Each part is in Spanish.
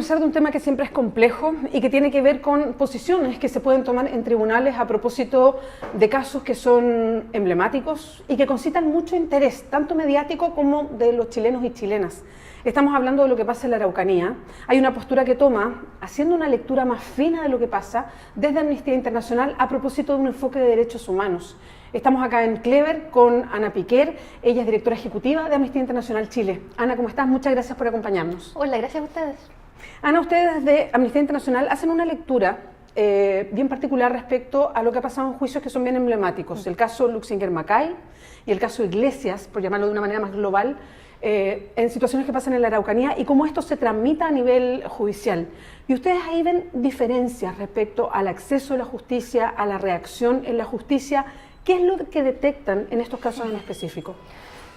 conversar de un tema que siempre es complejo y que tiene que ver con posiciones que se pueden tomar en tribunales a propósito de casos que son emblemáticos y que concitan mucho interés, tanto mediático como de los chilenos y chilenas. Estamos hablando de lo que pasa en la Araucanía. Hay una postura que toma, haciendo una lectura más fina de lo que pasa, desde Amnistía Internacional a propósito de un enfoque de derechos humanos. Estamos acá en Clever con Ana Piquer, ella es directora ejecutiva de Amnistía Internacional Chile. Ana, ¿cómo estás? Muchas gracias por acompañarnos. Hola, gracias a ustedes. Ana, ustedes desde Amnistía Internacional hacen una lectura bien particular respecto a lo que ha pasado en juicios que son bien emblemáticos. El caso Luxinger-Mackay y el caso Iglesias, por llamarlo de una manera más global, en situaciones que pasan en la Araucanía y cómo esto se tramita a nivel judicial. Y ustedes ahí ven diferencias respecto al acceso a la justicia, a la reacción en la justicia. ¿Qué es lo que detectan en estos casos en específico?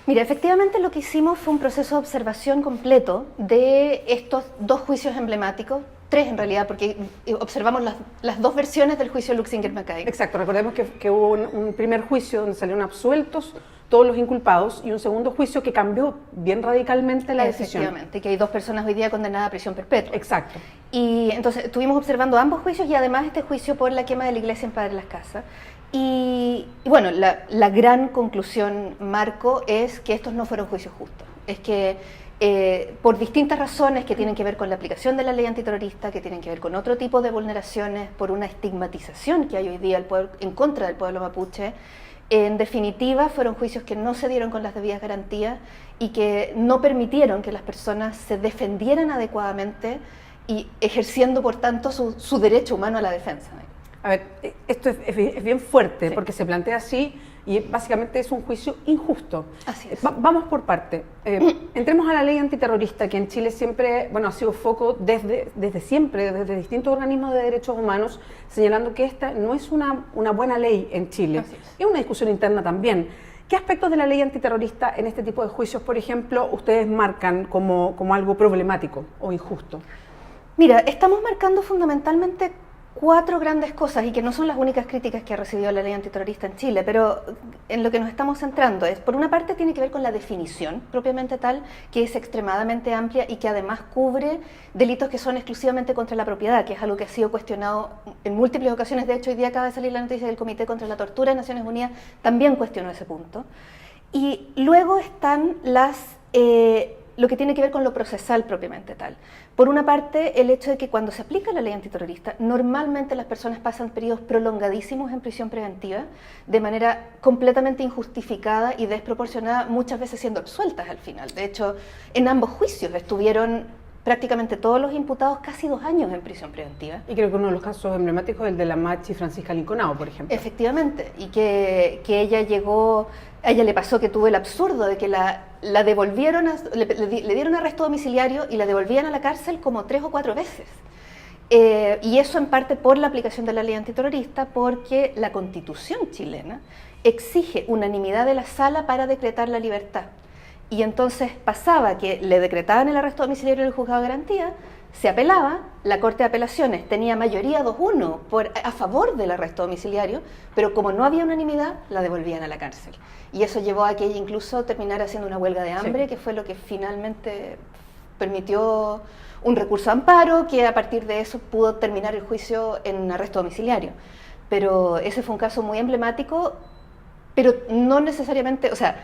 Mira, efectivamente lo que hicimos fue un proceso de observación completo de estos dos juicios emblemáticos, tres en realidad, porque observamos las dos versiones del juicio Luxinger-Mackay. Exacto, recordemos que hubo un primer juicio donde salieron absueltos todos los inculpados y un segundo juicio que cambió bien radicalmente la decisión. Efectivamente, que hay dos personas hoy día condenadas a prisión perpetua. Exacto. Y entonces estuvimos observando ambos juicios y además este juicio por la quema de la iglesia en Padre Las Casas. Y bueno, la gran conclusión, Marco, es que estos no fueron juicios justos. Es que por distintas razones que tienen que ver con la aplicación de la ley antiterrorista, que tienen que ver con otro tipo de vulneraciones, por una estigmatización que hay hoy día en contra del pueblo mapuche, en definitiva fueron juicios que no se dieron con las debidas garantías y que no permitieron que las personas se defendieran adecuadamente y ejerciendo por tanto su derecho humano a la defensa. A ver, esto es bien fuerte, sí, porque se plantea así y básicamente es un juicio injusto. Así es. Vamos por parte. Entremos a la ley antiterrorista, que en Chile siempre, bueno, ha sido foco desde siempre, desde distintos organismos de derechos humanos, señalando que esta no es una buena ley en Chile. Así es. Es una discusión interna también. ¿Qué aspectos de la ley antiterrorista en este tipo de juicios, por ejemplo, ustedes marcan como algo problemático o injusto? Mira, estamos marcando fundamentalmente cuatro grandes cosas y que no son las únicas críticas que ha recibido la ley antiterrorista en Chile, pero en lo que nos estamos centrando es, por una parte, tiene que ver con la definición propiamente tal, que es extremadamente amplia y que además cubre delitos que son exclusivamente contra la propiedad, que es algo que ha sido cuestionado en múltiples ocasiones. De hecho, hoy día acaba de salir la noticia del Comité contra la Tortura de Naciones Unidas, también cuestionó ese punto. Y luego están lo que tiene que ver con lo procesal propiamente tal. Por una parte, el hecho de que cuando se aplica la ley antiterrorista, normalmente las personas pasan periodos prolongadísimos en prisión preventiva, de manera completamente injustificada y desproporcionada, muchas veces siendo absueltas al final. De hecho, en ambos juicios estuvieron prácticamente todos los imputados casi 2 años en prisión preventiva. Y creo que uno de los casos emblemáticos es el de la Machi Francisca Linconao, por ejemplo. Efectivamente, y que ella llegó, a ella le pasó que tuvo el absurdo de que la devolvieron, le dieron arresto domiciliario y la devolvían a la cárcel como 3 o 4 veces. Y eso en parte por la aplicación de la ley antiterrorista, porque la Constitución chilena exige unanimidad de la sala para decretar la libertad. Y entonces pasaba que le decretaban el arresto domiciliario en el juzgado de garantía, se apelaba, la Corte de Apelaciones tenía mayoría 2-1 a favor del arresto domiciliario, pero como no había unanimidad, la devolvían a la cárcel. Y eso llevó a que ella incluso terminara haciendo una huelga de hambre, sí, que fue lo que finalmente permitió un recurso de amparo, que a partir de eso pudo terminar el juicio en arresto domiciliario. Pero ese fue un caso muy emblemático, pero no necesariamente, o sea,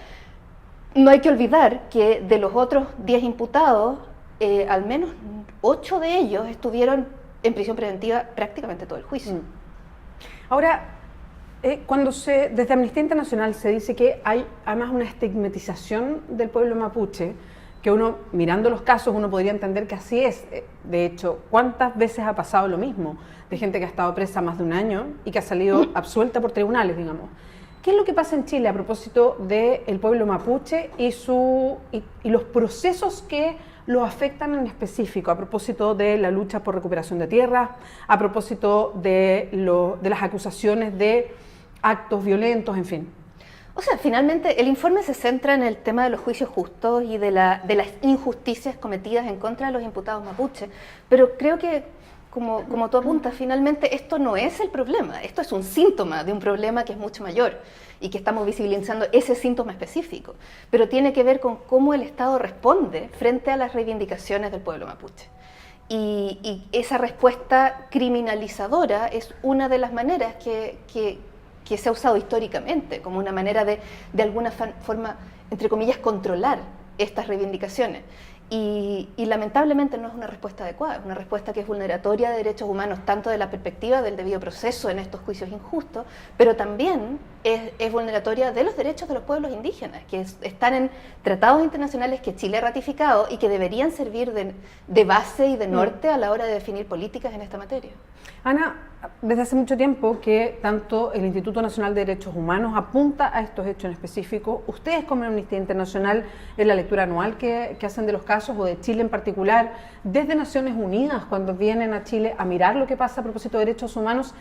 no hay que olvidar que de los otros 10 imputados, al menos 8 de ellos estuvieron en prisión preventiva prácticamente todo el juicio. Ahora, desde Amnistía Internacional se dice que hay además una estigmatización del pueblo mapuche, que uno, mirando los casos, uno podría entender que así es. De hecho, ¿cuántas veces ha pasado lo mismo? De gente que ha estado presa más de 1 año y que ha salido absuelta por tribunales, digamos. ¿Qué es lo que pasa en Chile a propósito del pueblo mapuche y los procesos que lo afectan en específico, a propósito de la lucha por recuperación de tierras, a propósito de las acusaciones de actos violentos, en fin? O sea, finalmente el informe se centra en el tema de los juicios justos y de las injusticias cometidas en contra de los imputados mapuche, pero creo que como tú apuntas, finalmente esto no es el problema, esto es un síntoma de un problema que es mucho mayor y que estamos visibilizando ese síntoma específico, pero tiene que ver con cómo el Estado responde frente a las reivindicaciones del pueblo mapuche. Y esa respuesta criminalizadora es una de las maneras que se ha usado históricamente, como una manera de alguna forma, entre comillas, controlar estas reivindicaciones. Y lamentablemente no es una respuesta adecuada, es una respuesta que es vulneratoria de derechos humanos, tanto de la perspectiva del debido proceso en estos juicios injustos, pero también es vulneratoria de los derechos de los pueblos indígenas, que están en tratados internacionales que Chile ha ratificado y que deberían servir de base y de norte a la hora de definir políticas en esta materia. Ana, desde hace mucho tiempo que tanto el Instituto Nacional de Derechos Humanos apunta a estos hechos en específico. Ustedes como Amnistía Internacional, en la lectura anual que hacen de los casos, o de Chile en particular, desde Naciones Unidas, cuando vienen a Chile a mirar lo que pasa a propósito de derechos humanos,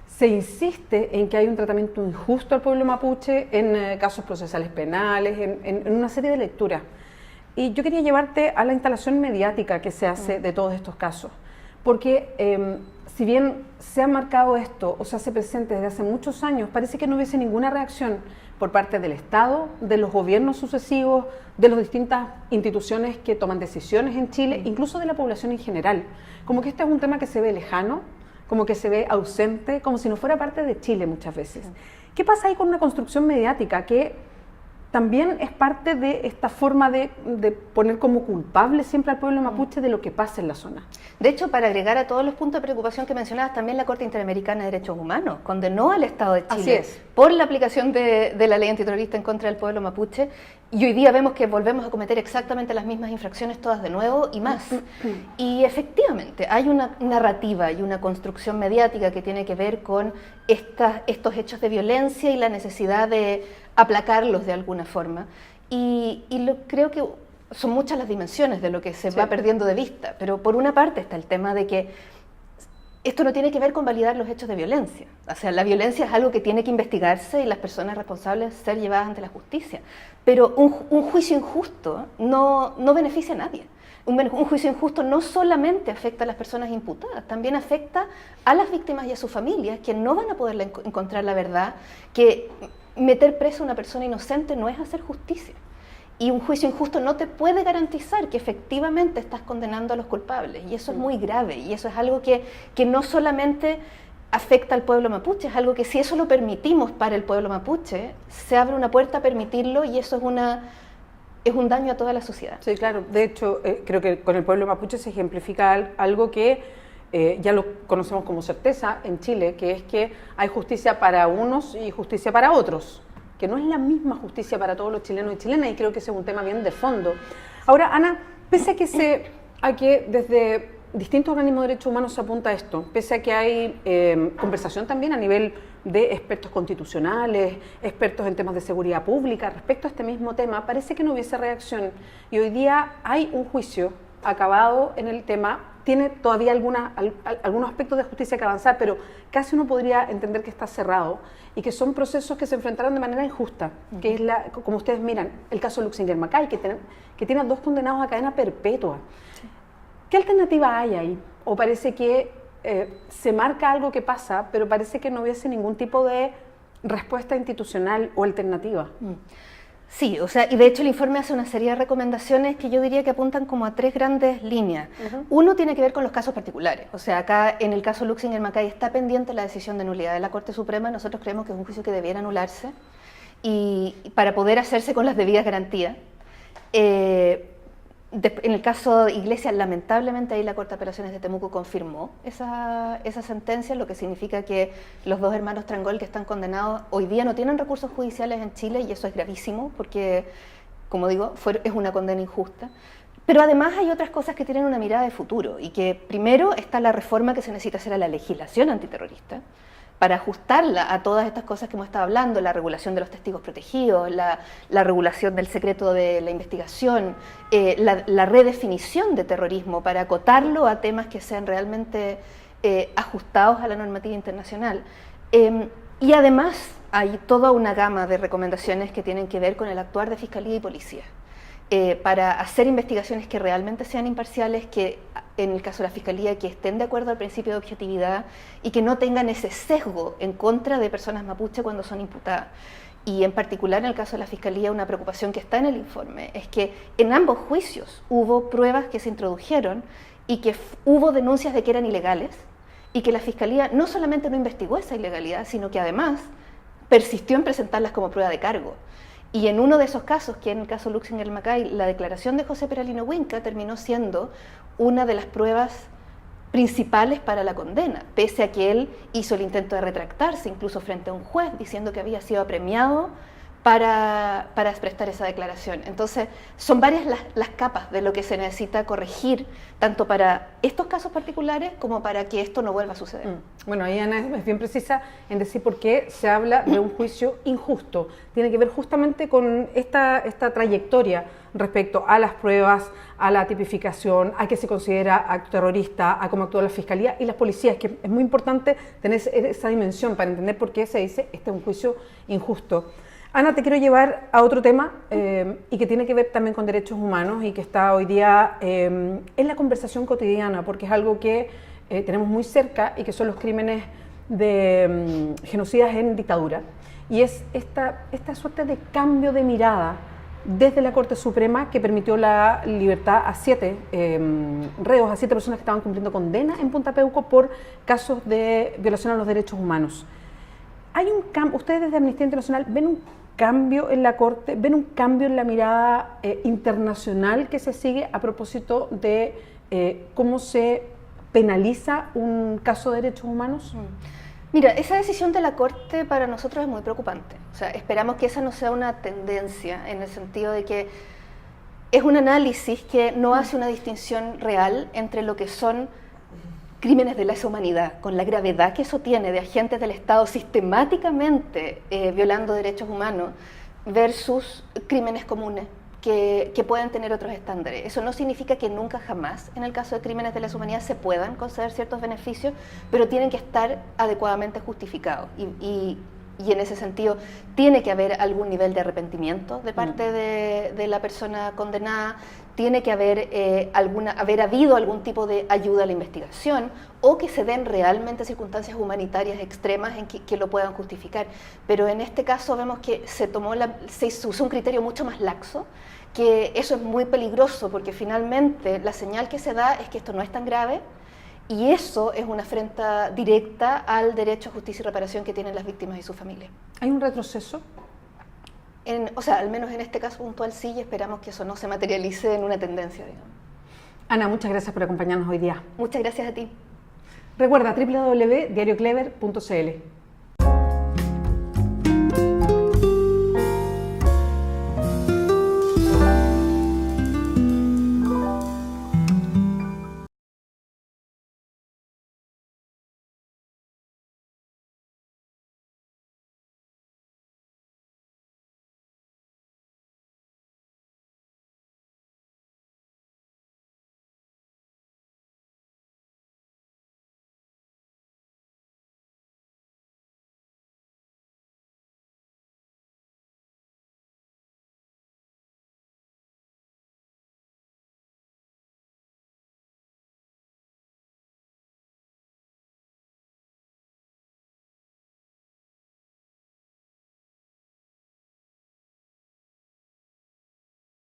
se insiste en que hay un tratamiento injusto al pueblo mapuche en casos procesales penales, en una serie de lecturas. Y yo quería llevarte a la instalación mediática que se hace de todos estos casos, porque si bien se ha marcado esto o se hace presente desde hace muchos años, parece que no hubiese ninguna reacción por parte del Estado, de los gobiernos sucesivos, de las distintas instituciones que toman decisiones en Chile, incluso de la población en general. Como que este es un tema que se ve lejano, como que se ve ausente, como si no fuera parte de Chile muchas veces. ¿Qué pasa ahí con una construcción mediática que también es parte de esta forma de poner como culpable siempre al pueblo mapuche de lo que pasa en la zona? De hecho, para agregar a todos los puntos de preocupación que mencionabas, también la Corte Interamericana de Derechos Humanos condenó al Estado de Chile por la aplicación de la ley antiterrorista en contra del pueblo mapuche, y hoy día vemos que volvemos a cometer exactamente las mismas infracciones todas de nuevo y más. Y efectivamente, hay una narrativa y una construcción mediática que tiene que ver con estos hechos de violencia y la necesidad de aplacarlos de alguna forma, creo que son muchas las dimensiones de lo que se va perdiendo de vista, pero por una parte está el tema de que esto no tiene que ver con validar los hechos de violencia, o sea, la violencia es algo que tiene que investigarse y las personas responsables ser llevadas ante la justicia, pero un juicio injusto no beneficia a nadie. Un juicio injusto no solamente afecta a las personas imputadas, también afecta a las víctimas y a sus familias, que no van a poder encontrar la verdad, que meter preso a una persona inocente no es hacer justicia. Y un juicio injusto no te puede garantizar que efectivamente estás condenando a los culpables. Y eso es muy grave. Y eso es algo que no solamente afecta al pueblo mapuche, es algo que si eso lo permitimos para el pueblo mapuche, se abre una puerta a permitirlo y eso es un daño a toda la sociedad. Sí, claro. De hecho, creo que con el pueblo mapuche se ejemplifica algo que ya lo conocemos como certeza en Chile, que es que hay justicia para unos y justicia para otros, que no es la misma justicia para todos los chilenos y chilenas, y creo que ese es un tema bien de fondo. Ahora, Ana, pese a que desde distintos organismos de derechos humanos se apunta a esto, pese a que hay conversación también a nivel de expertos constitucionales, expertos en temas de seguridad pública, respecto a este mismo tema, parece que no hubiese reacción, y hoy día hay un juicio acabado en el tema, tiene todavía algunos aspectos de justicia que avanzar, pero casi uno podría entender que está cerrado y que son procesos que se enfrentaron de manera injusta, que es como ustedes miran, el caso de Luxinger Macay, que tiene 2 condenados a cadena perpetua. ¿Qué alternativa hay ahí? ¿O parece que se marca algo que pasa, pero parece que no hubiese ningún tipo de respuesta institucional o alternativa? Sí, o sea, y de hecho el informe hace una serie de recomendaciones que yo diría que apuntan como a 3 grandes líneas. Uno tiene que ver con los casos particulares, o sea, acá en el caso Luxinger Macay está pendiente la decisión de nulidad de la Corte Suprema. Nosotros creemos que es un juicio que debiera anularse y para poder hacerse con las debidas garantías. En el caso de Iglesias, lamentablemente ahí la Corte de Apelaciones de Temuco confirmó esa sentencia, lo que significa que los 2 hermanos Trangol que están condenados hoy día no tienen recursos judiciales en Chile, y eso es gravísimo porque, como digo, es una condena injusta. Pero además hay otras cosas que tienen una mirada de futuro, y que primero está la reforma que se necesita hacer a la legislación antiterrorista, para ajustarla a todas estas cosas que hemos estado hablando, la regulación de los testigos protegidos, la regulación del secreto de la investigación, la redefinición de terrorismo para acotarlo a temas que sean realmente ajustados a la normativa internacional. Y además hay toda una gama de recomendaciones que tienen que ver con el actuar de Fiscalía y Policía, para hacer investigaciones que realmente sean imparciales, que en el caso de la Fiscalía, que estén de acuerdo al principio de objetividad y que no tengan ese sesgo en contra de personas mapuche cuando son imputadas. Y en particular en el caso de la Fiscalía, una preocupación que está en el informe es que en ambos juicios hubo pruebas que se introdujeron y que hubo denuncias de que eran ilegales y que la Fiscalía no solamente no investigó esa ilegalidad, sino que además persistió en presentarlas como prueba de cargo. Y en uno de esos casos, que en el caso Luxinger-Macay, la declaración de José Peralino Huinca terminó siendo una de las pruebas principales para la condena, pese a que él hizo el intento de retractarse, incluso frente a un juez, diciendo que había sido apremiado para prestar esa declaración. Entonces, son varias las capas de lo que se necesita corregir, tanto para estos casos particulares como para que esto no vuelva a suceder. Bueno, ahí Ana es bien precisa en decir por qué se habla de un juicio injusto. Tiene que ver justamente con esta trayectoria respecto a las pruebas, a la tipificación, a que se considera acto terrorista, a cómo actúa la Fiscalía y las policías, que es muy importante tener esa dimensión para entender por qué se dice este es un juicio injusto. Ana, te quiero llevar a otro tema y que tiene que ver también con derechos humanos y que está hoy día en la conversación cotidiana, porque es algo que tenemos muy cerca y que son los crímenes de genocidas en dictadura. Y es esta suerte de cambio de mirada desde la Corte Suprema que permitió la libertad a 7 reos, a 7 personas que estaban cumpliendo condena en Punta Peuco por casos de violación a los derechos humanos. Hay un cambio, ustedes desde Amnistía Internacional ven un cambio en la Corte, ven un cambio en la mirada internacional que se sigue a propósito de cómo se penaliza un caso de derechos humanos. Mira, esa decisión de la Corte para nosotros es muy preocupante. O sea, esperamos que esa no sea una tendencia, en el sentido de que es un análisis que no hace una distinción real entre lo que son crímenes de lesa humanidad, con la gravedad que eso tiene de agentes del Estado sistemáticamente violando derechos humanos, versus crímenes comunes que pueden tener otros estándares. Eso no significa que nunca jamás, en el caso de crímenes de lesa humanidad, se puedan conceder ciertos beneficios, pero tienen que estar adecuadamente justificados. Y en ese sentido tiene que haber algún nivel de arrepentimiento de parte de la persona condenada, tiene que haber habido algún tipo de ayuda a la investigación o que se den realmente circunstancias humanitarias extremas en que lo puedan justificar. Pero en este caso vemos que se usó un criterio mucho más laxo, que eso es muy peligroso porque finalmente la señal que se da es que esto no es tan grave. Y eso es una afrenta directa al derecho a justicia y reparación que tienen las víctimas y sus familias. ¿Hay un retroceso? O sea, al menos en este caso puntual sí, y esperamos que eso no se materialice en una tendencia, digamos. Ana, muchas gracias por acompañarnos hoy día. Muchas gracias a ti. Recuerda www.diarioclever.cl.